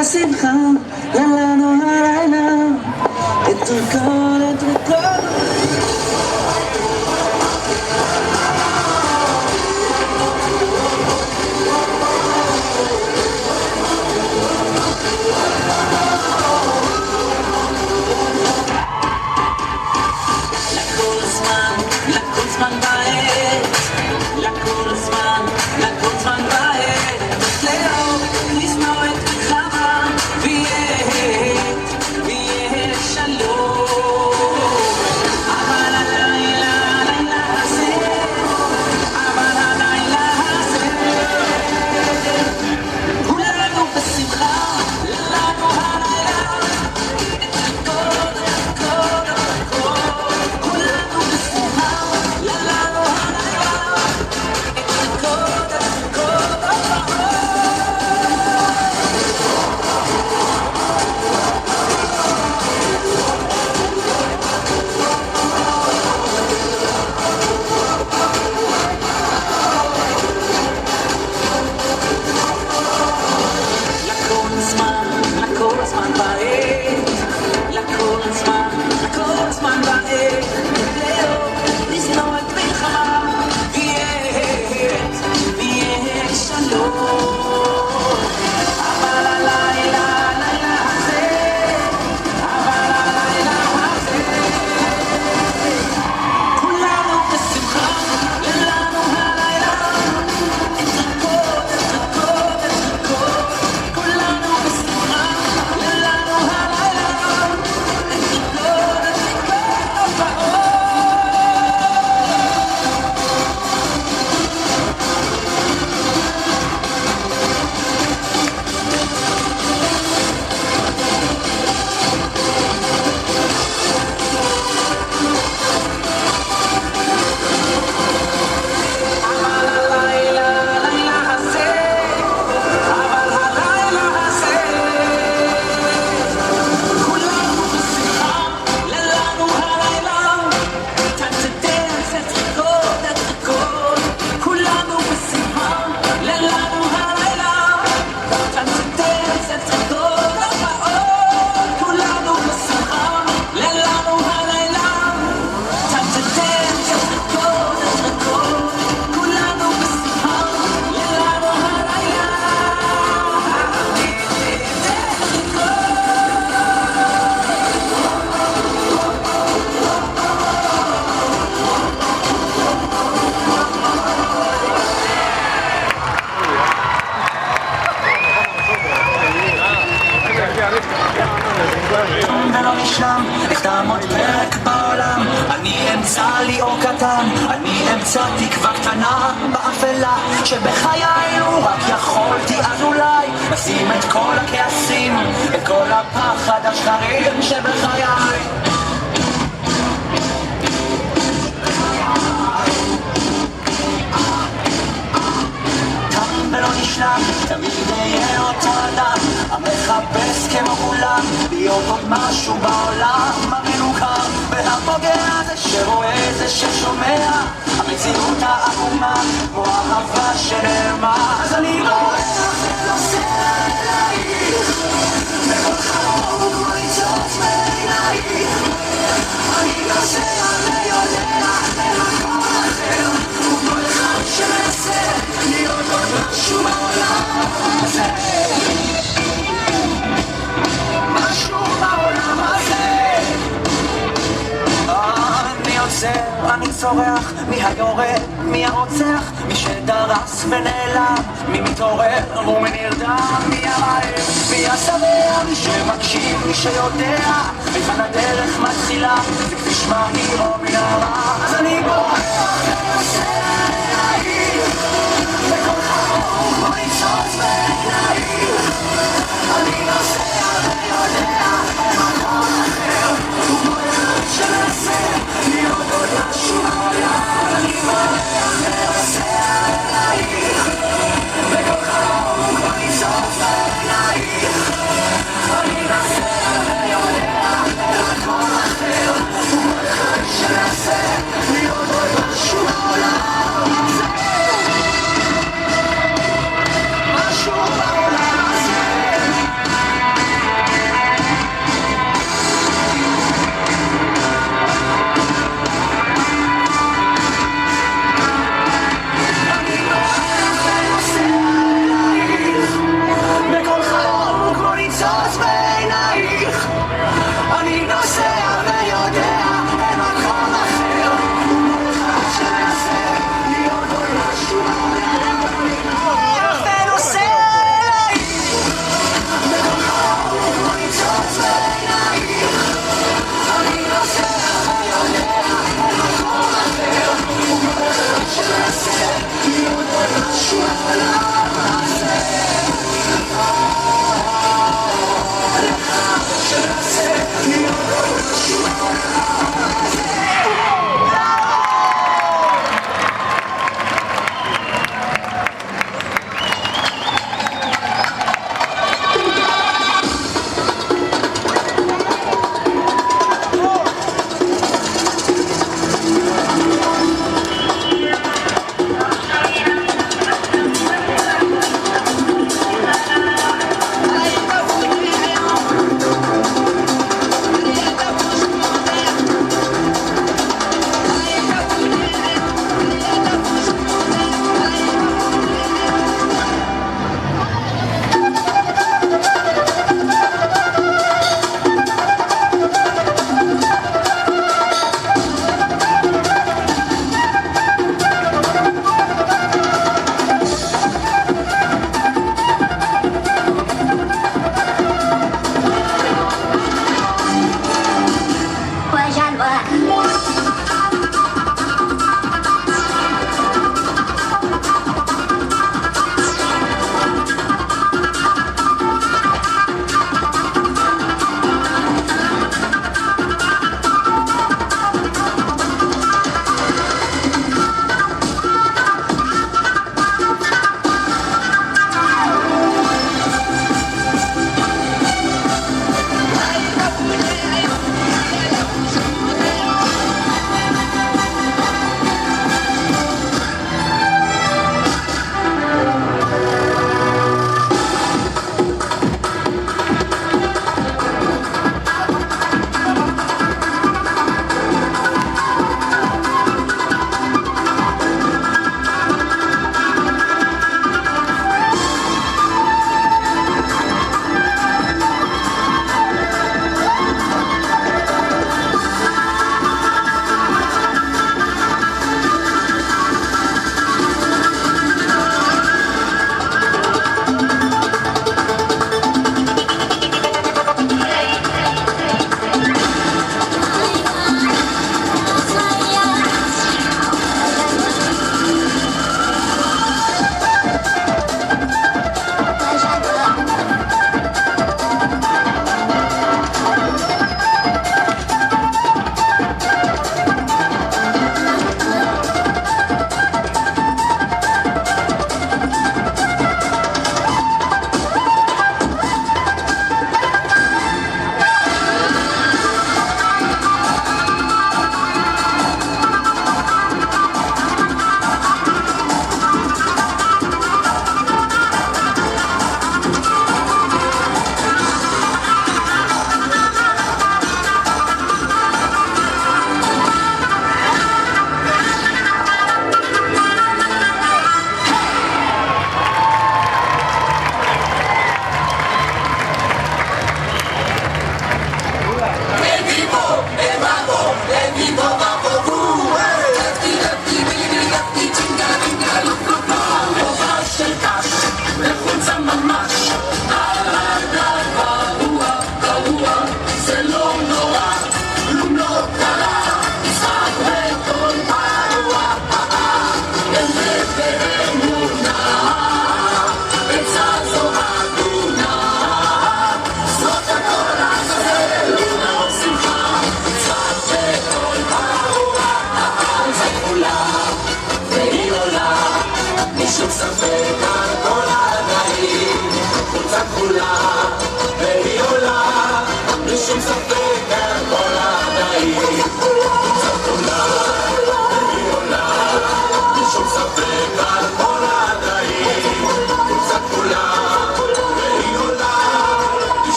בשמחה, לנו הלילה, את הכל, את הכל. ולא נשלם, איך תעמוד פרק בעולם. אני אמצא לי אור קטן, אני אמצא תקווה קטנה באפלה שבחיי לו רק יכולתי אז אולי לשים את כל הכעסים, את כל הפחד השחרים שבחיי. ולא נשלם, תמיד יהיה אותו אדם המחפש כמו כולם להיות עוד משהו בעולם המנוכר והפוגע זה שרואה זה ששומע המציאות העקומה כמו אהבה שנעלמה. אז אני בורח ונוסע אלייך בכל חלום כמו ניצוץ מעינייך. אני נוסע ויודע למקום אחר וכל אחד שמנסה להיות עוד משהו בעולם הזה, משהו בעולם הזה. אני עוצר, אני צורח, מי היורה, מי הרוצח, מי שדרס ונעלם, מי מתעורר ומי נרדם, מי הרעב, מי השבע, מי שמקשיב, מי שיודע היכן הדרך מתחילה וכביש מהיר או מנהרה. אז אני בורח ונוסע אלייך בכל חלום כמו ניצוץ מעינייך. אני נוסע ויודע במקום אחר וכמו אחד שמנסה להיות עוד משהו בעולם. אני בורח ונוסע אלייך בכל חלום כמו ניצוץ מעינייך. אני נוסע ויודע במקום אחר וכמו אחד שמנסה להיות עוד משהו בעולם.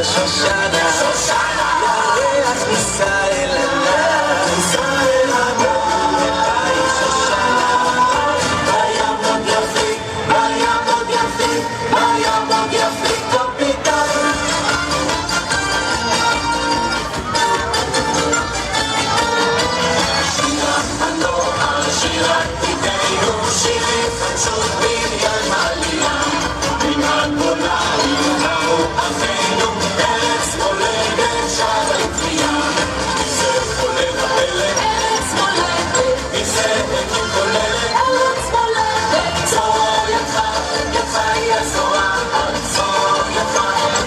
שושנה, שושנה, ירח נישא אל עיניי, שושנה, בים עוד יפיק, בים עוד יפיק, בים עוד יפיק קפיטל. שירת הנוער, שירת עידנו, שירים חדשות בניין מעלייה, מן הגולן נעו אבינו, ארץ מולדת שערי קריאה. מזה חולל הפלא, ארץ מולדת, מזה הקים כוללת, ארץ מולדת. צור ידך, ידך היא הזרוע, צור ידך,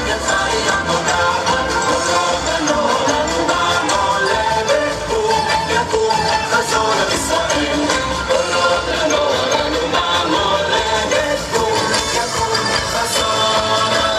ידך היא המונעת, קולות הנולד במולדת, קום יקום חזון על ישראל. קולות הנולד במולדת, קום יקום חזון על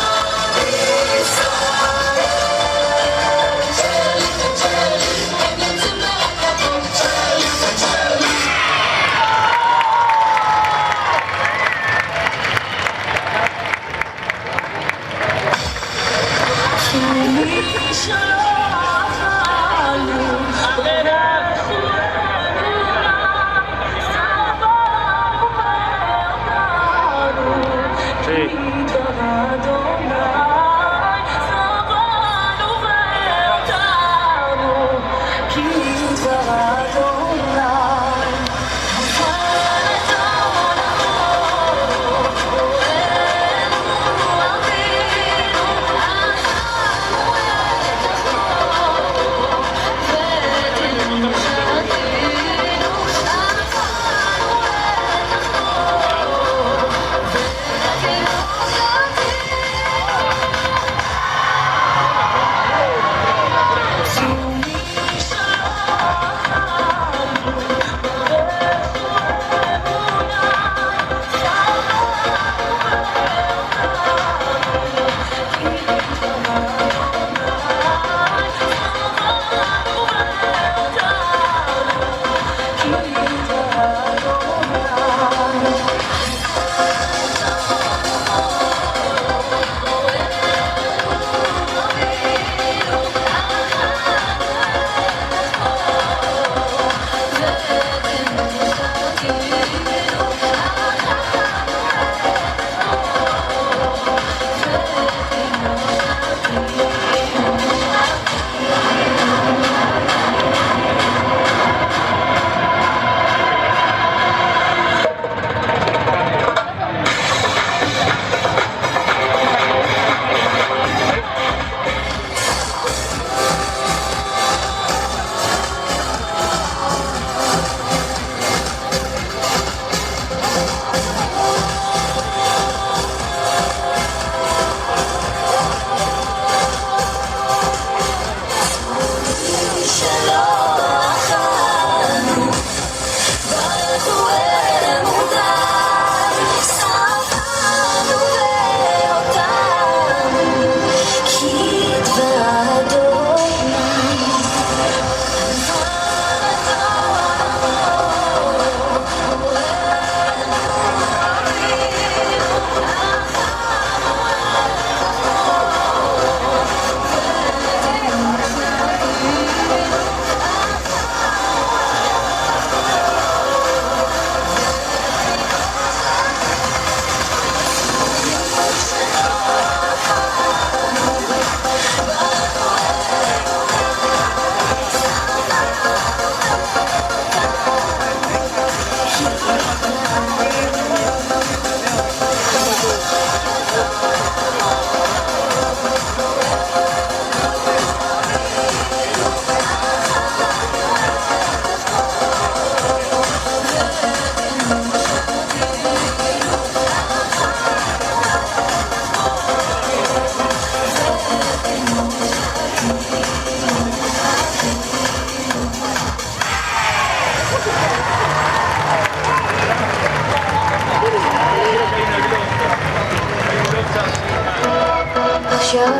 עכשיו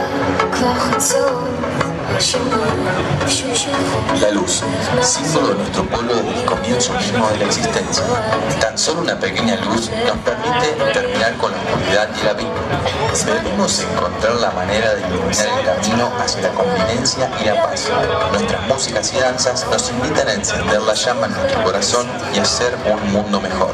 כבר חצות, La luz, símbolo de nuestro pueblo desde el comienzo mismo de la existencia. Tan solo una pequeña luz nos permite terminar con la oscuridad y el abismo. Debemos encontrar la manera de iluminar el camino hacia la convivencia y la paz. Nuestras músicas y danzas nos invitan a encender la llama en nuestro corazón y a hacer un mundo mejor.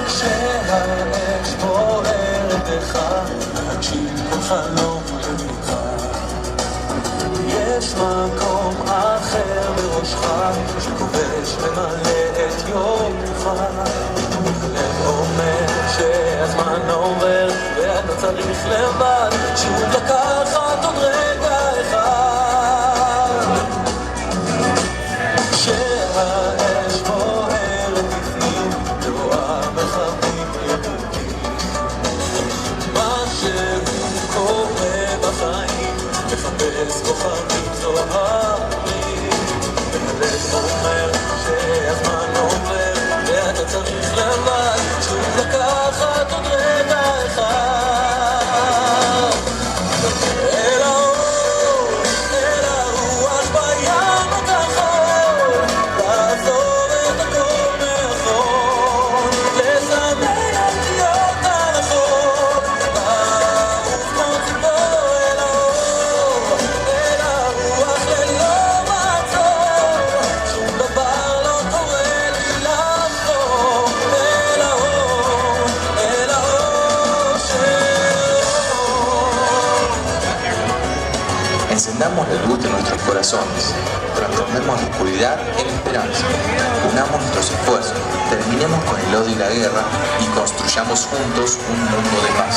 כשהאש בוערת בך, תקשיב כל חלום לבך. יש מקום אחר בראשך, שכובש ממלא את יומך. הלב אומר שהזמן עובר, ואתה צריך לבד, שוב לקחת עוד רגע אחד. כשהאש בוערת בפנים, תרועה מחבלים ירוקים. מה שהוא קורה בחיים, מחפש כוכבים זוהרים. והלב אומר שהזמן עובר, ואתה צריך לבד, שוב לקחת עוד רגע אחד. אל האור, אל הרוח בים הכחול, לעזור את הכל מאחור, לסמן אותיות הרחוב, לעוף כמו ציפור. אל האור, אל הרוח ללא מעצור, שום דבר לא קורה לי לחזור. אל האור, אל האושר. Encendamos la luz de nuestros corazones, transformemos la oscuridad en esperanza, unamos nuestros esfuerzos, terminemos con el odio y la guerra y construyamos juntos un mundo de paz.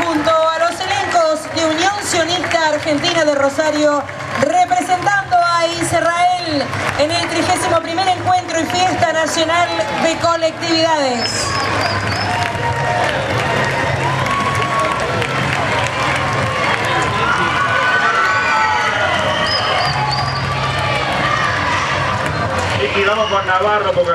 Junto a los elencos de Unión Sionista Argentina de Rosario, representando a Israel en el 31º Encuentro y Fiesta Nacional de Colectividades. Y vamos con Navarro porque